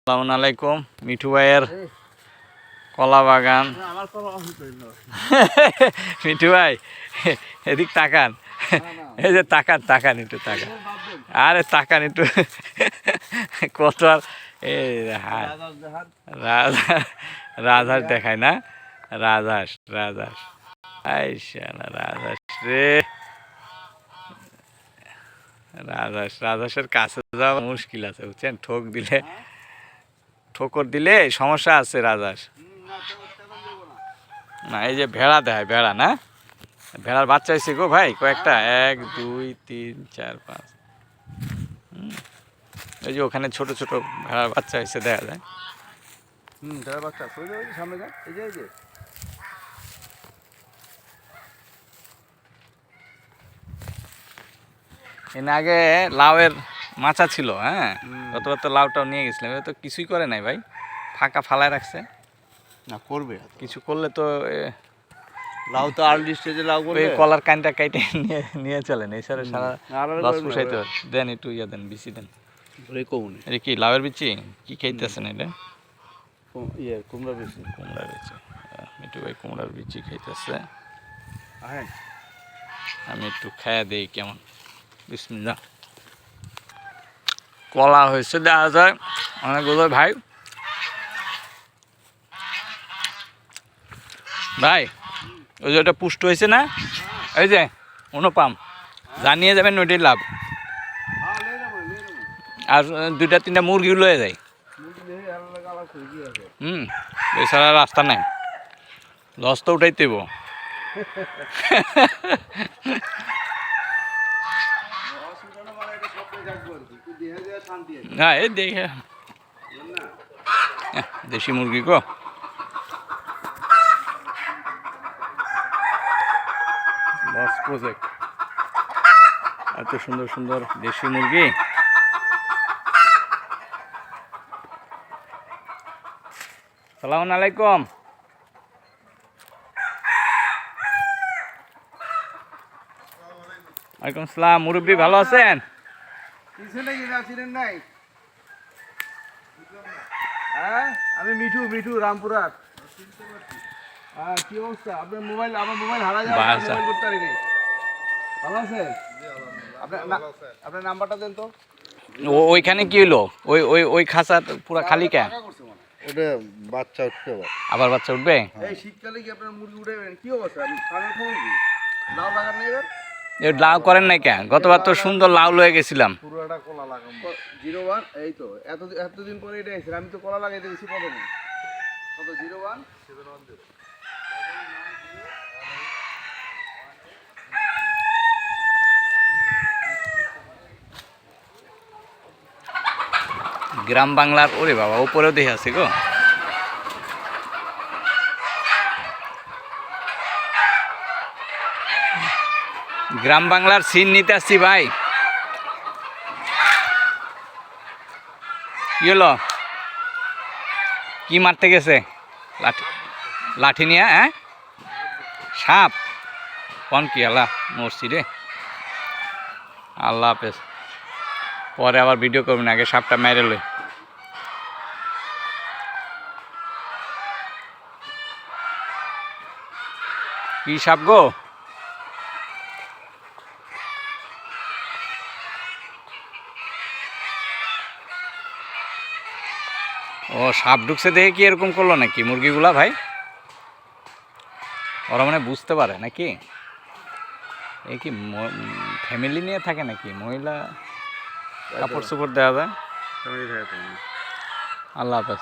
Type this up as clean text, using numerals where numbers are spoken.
আসসালামু আলাইকুম। মিঠু ভাইয়ের কলা বাগান। মিঠু ভাই এদিক তাকান, এই যে তাকান তাকান একটু তাকান, আরে তাকান একটু কত আর রাজহাঁস দেখায় না, রাজহাঁস রাজহাঁস রাজহাঁস রে, রাজহাঁসের কাছে যাওয়া মুশকিল আছে বুঝছেন, ঠোকর দিলে সমস্যা আছে রাজহাঁস না। এই যে ভেড়া দেখায়, ভেড়া না, ভেড়ার বাচ্চা হয়েছে গো ভাই কয়েকটা, 1 2 3 4 5, এই যে ওখানে ছোট ছোট ভেড়ার বাচ্চা হয়েছে দেখা যায়। ভেড়ার বাচ্চা সামনে যা, এই যে এর আগে লাউয়ের মাচা ছিল, হ্যাঁ গতবার তো লাউটাও নিয়ে গেছিলাম, এবার তো কিছুই করে নাই ভাই, ফাঁকা ফালায় রাখছে না, করবে কিছু করলে তো। লাউ তো আর্লি স্টেজে লাউ করবে, ওই কলার কানটা কাইটে নিয়ে চলেন, এছাড়া সারা লস পুষাইতে দেন, একটু ইয়া দেন, বিচি দেন। এটা কি লাউয়ের বিচি? কি খাইতেছেন এটা? কুমড়ার বিচি। কুমড়ার বিচি, মিঠু ভাই কুমড়ার বিচি খাইতেছে। আমি একটু খাইয়া দিই কেমন। বিসমিল্লাহ। কলা হয়েছে দেখা যায় অনেকগুলো ভাই। ভাই ওই যে ওটা পুষ্ট হয়েছে না, এই যে অনুপাম জানিয়ে যাবেন, ওইটাই লাভ। আর 2টা 3টা মুরগি লয়ে যায়। এছাড়া রাস্তা নাই, লস তো উঠাইতেইব। না এই দেখে দেশি মুরগি গো, লস প্রজেক্ট, এত সুন্দর সুন্দর দেশি মুরগি। সালামু আলাইকুম। ওয়ালাইকুম আসসালাম। মুরব্বী ভালো আছেন? আমি মিঠু, রামপুরহাট। কি অবস্থা আপনার? আমার মোবাইল হারা যাবে, মোবাইল করতে পারিনি। ভালো আছেন? আপনার নাম্বারটা দেন তো। ওইখানে কি হলো? ওই ওই ওই খাঁচা পুরা খালি কেন? ওটা বাচ্চা উঠতে আবার বাচ্চা উঠবে? এই শীতকালে কি আপনার মুরগি উঠাবেন? কি অবস্থা? ফার্মের খবর কি? লাউ লাগান নাই এবার? লাউ করেন নাই কেন? গতবার তো সুন্দর লাউ লয়ে গেছিলাম। পুরোটা কলা লাগাবো। 01 এই তো এতদিন পরে এটা এসেছে। আমি তো কলা লাগাইতে গেছি প্রথমে। কত 01 710। গ্রাম বাংলার, ওরে বাবা উপরেও দেখে আছে গো। গ্রাম বাংলার সিন নিতে আসছি ভাই। কি হলো? কি মারতে গেছে? লাঠি নিয়ে? হ্যাঁ সাপ? কোন কি? আল্লাহ মরছি রে। আল্লাহ হাফেজ, পরে আবার ভিডিও করবেন, আগে সাপটা মেরে লই। কি সাপ গো? ও সাপ ঢুকছে দেখে কি এরকম করলো নাকি মুরগিগুলা ভাই? ওরা মানে বুঝতে পারে নাকি? এই কি ফ্যামিলি নিয়ে থাকে নাকি? মহিলা কাপড় চোপড় দেওয়া যায়। ফ্যামিলি থাকে। আল্লাহ হাফেজ।